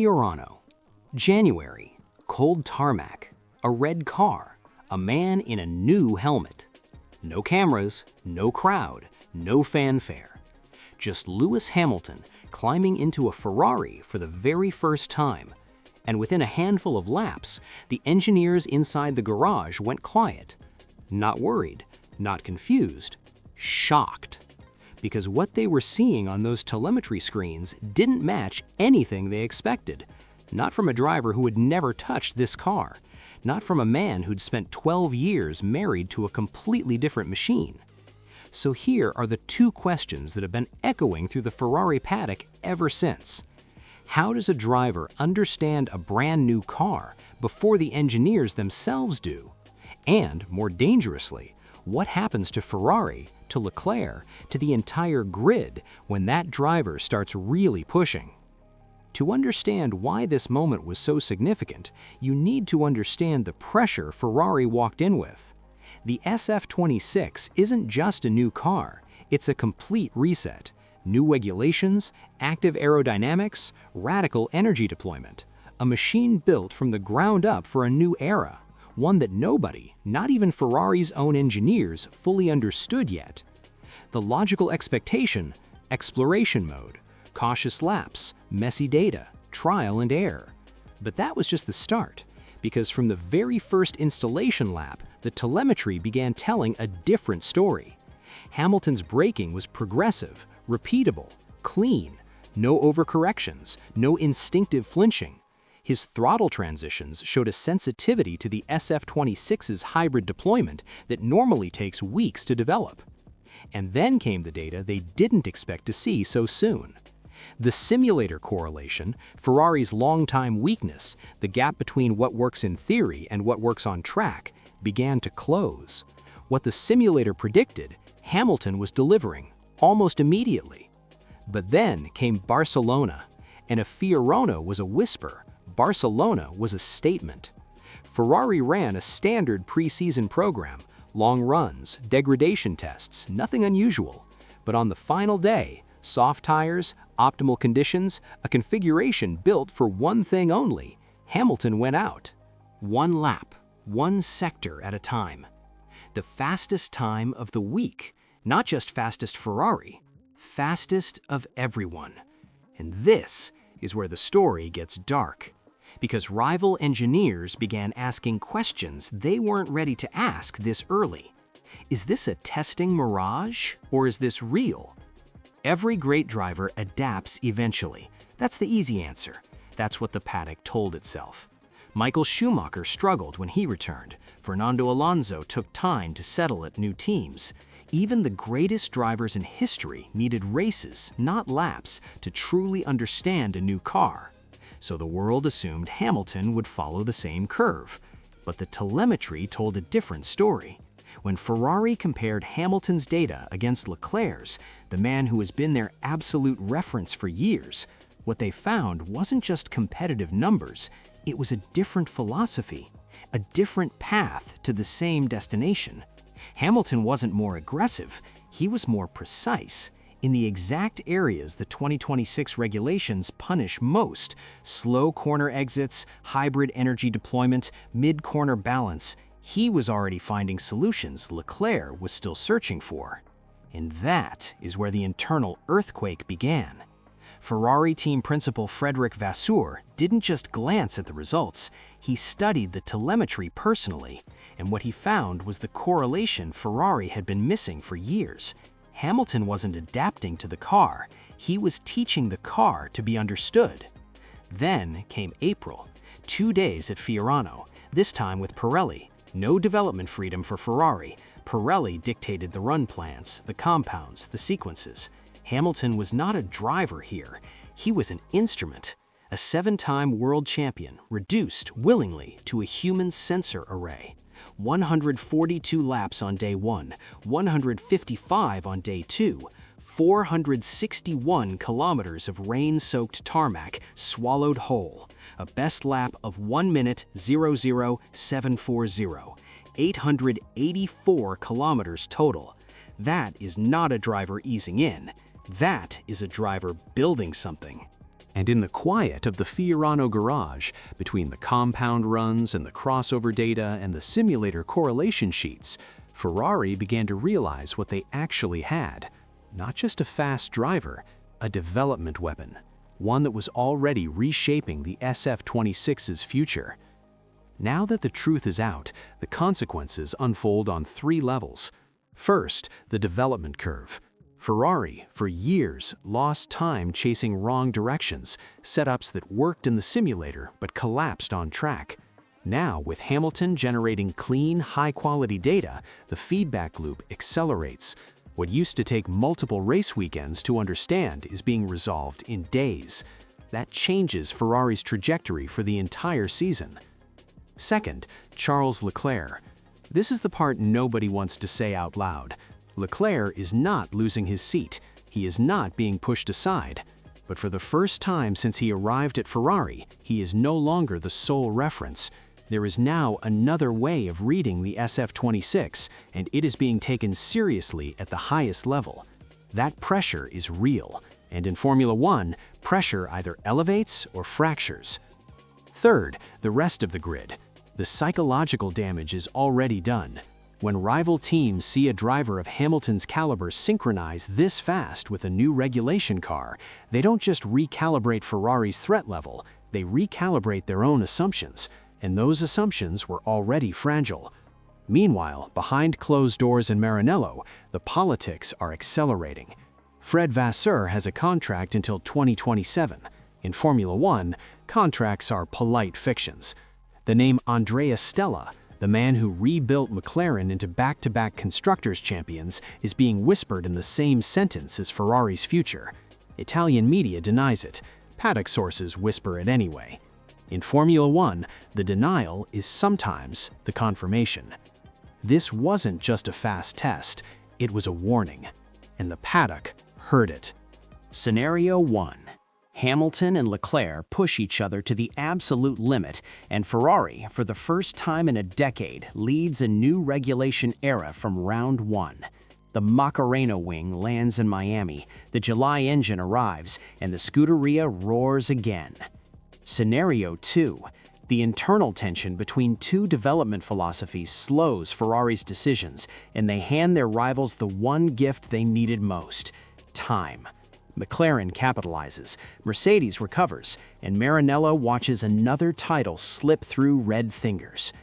Fiorano. January. Cold tarmac. A red car. A man in a new helmet. No cameras, no crowd, no fanfare. Just Lewis Hamilton climbing into a Ferrari for the very first time. And within a handful of laps, the engineers inside the garage went quiet. Not worried, not confused, shocked. Because what they were seeing on those telemetry screens didn't match anything they expected. Not from a driver who had never touched this car. Not from a man who'd spent 12 years married to a completely different machine. So here are the two questions that have been echoing through the Ferrari paddock ever since. How does a driver understand a brand new car before the engineers themselves do? And, more dangerously, what happens to Ferrari, to Leclerc, to the entire grid when that driver starts really pushing? To understand why this moment was so significant, you need to understand the pressure Ferrari walked in with. The SF26 isn't just a new car, it's a complete reset. New regulations, active aerodynamics, radical energy deployment. A machine built from the ground up for a new era. One that nobody, not even Ferrari's own engineers, fully understood yet. The logical expectation, exploration mode, cautious laps, messy data, trial and error. But that was just the start, because from the very first installation lap, the telemetry began telling a different story. Hamilton's braking was progressive, repeatable, clean, no overcorrections, no instinctive flinching. His throttle transitions showed a sensitivity to the SF26's hybrid deployment that normally takes weeks to develop. And then came the data they didn't expect to see so soon. The simulator correlation, Ferrari's longtime weakness, the gap between what works in theory and what works on track, began to close. What the simulator predicted, Hamilton was delivering, almost immediately. But then came Barcelona, and if Fiorano was a whisper, Barcelona was a statement. Ferrari ran a standard pre-season program, long runs, degradation tests, nothing unusual. But on the final day, soft tires, optimal conditions, a configuration built for one thing only, Hamilton went out. One lap, one sector at a time. The fastest time of the week, not just fastest Ferrari, fastest of everyone. And this is where the story gets dark. Because rival engineers began asking questions they weren't ready to ask this early. Is this a testing mirage, or is this real? Every great driver adapts eventually. That's the easy answer. That's what the paddock told itself. Michael Schumacher struggled when he returned. Fernando Alonso took time to settle at new teams. Even the greatest drivers in history needed races, not laps, to truly understand a new car. So the world assumed Hamilton would follow the same curve. But the telemetry told a different story. When Ferrari compared Hamilton's data against Leclerc's, the man who has been their absolute reference for years, what they found wasn't just competitive numbers, it was a different philosophy, a different path to the same destination. Hamilton wasn't more aggressive, he was more precise. In the exact areas the 2026 regulations punish most, slow corner exits, hybrid energy deployment, mid-corner balance, he was already finding solutions Leclerc was still searching for. And that is where the internal earthquake began. Ferrari team principal Frédéric Vasseur didn't just glance at the results, he studied the telemetry personally, and what he found was the correlation Ferrari had been missing for years. Hamilton wasn't adapting to the car, he was teaching the car to be understood. Then came April, 2 days at Fiorano, this time with Pirelli. No development freedom for Ferrari. Pirelli dictated the run plans, the compounds, the sequences. Hamilton was not a driver here, he was an instrument. A 7-time world champion, reduced willingly to a human sensor array. 142 laps on day 1, 155 on day 2, 461 kilometers of rain-soaked tarmac swallowed whole, a best lap of 1 minute 00740, 884 kilometers total. That is not a driver easing in, that is a driver building something. And in the quiet of the Fiorano garage, between the compound runs and the crossover data and the simulator correlation sheets, Ferrari began to realize what they actually had. Not just a fast driver, a development weapon, one that was already reshaping the SF26's future. Now that the truth is out, the consequences unfold on 3 levels. First, the development curve. Ferrari, for years, lost time chasing wrong directions, setups that worked in the simulator but collapsed on track. Now, with Hamilton generating clean, high-quality data, the feedback loop accelerates. What used to take multiple race weekends to understand is being resolved in days. That changes Ferrari's trajectory for the entire season. Second, Charles Leclerc. This is the part nobody wants to say out loud. Leclerc is not losing his seat. He is not being pushed aside. But for the first time since he arrived at Ferrari, he is no longer the sole reference. There is now another way of reading the SF26, and it is being taken seriously at the highest level. That pressure is real, and in Formula One, pressure either elevates or fractures. Third, the rest of the grid. The psychological damage is already done. When rival teams see a driver of Hamilton's caliber synchronize this fast with a new regulation car, they don't just recalibrate Ferrari's threat level, they recalibrate their own assumptions, and those assumptions were already fragile. Meanwhile, behind closed doors in Maranello, the politics are accelerating. Fred Vasseur has a contract until 2027. In Formula One, contracts are polite fictions. The name Andrea Stella, the man who rebuilt McLaren into back-to-back constructors' champions, is being whispered in the same sentence as Ferrari's future. Italian media denies it. Paddock sources whisper it anyway. In Formula One, the denial is sometimes the confirmation. This wasn't just a fast test, it was a warning. And the paddock heard it. Scenario 1. Hamilton and Leclerc push each other to the absolute limit, and Ferrari, for the first time in a decade, leads a new regulation era from round 1. The Macarena wing lands in Miami, the July engine arrives, and the Scuderia roars again. Scenario 2. The internal tension between 2 development philosophies slows Ferrari's decisions, and they hand their rivals the one gift they needed most: time. McLaren capitalizes, Mercedes recovers, and Maranello watches another title slip through red fingers.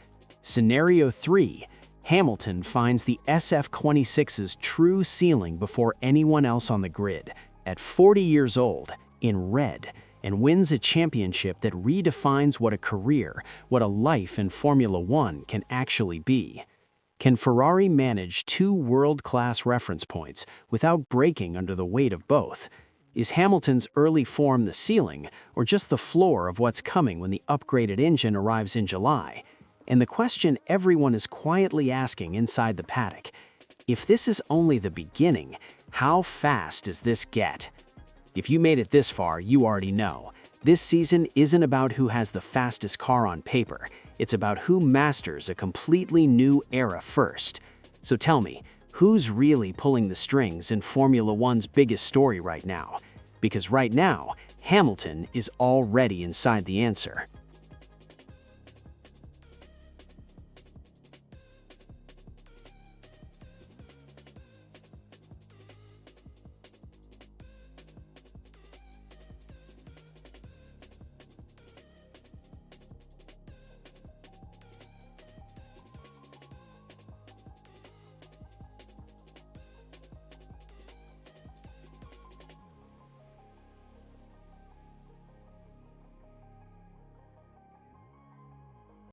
Scenario 3. Hamilton finds the SF26's true ceiling before anyone else on the grid, at 40 years old, in red, and wins a championship that redefines what a career, what a life in Formula One can actually be. Can Ferrari manage 2 world-class reference points without breaking under the weight of both? Is Hamilton's early form the ceiling, or just the floor of what's coming when the upgraded engine arrives in July? And the question everyone is quietly asking inside the paddock: if this is only the beginning, how fast does this get? If you made it this far, you already know. This season isn't about who has the fastest car on paper. It's about who masters a completely new era first. So tell me, who's really pulling the strings in Formula One's biggest story right now? Because right now, Hamilton is already inside the answer.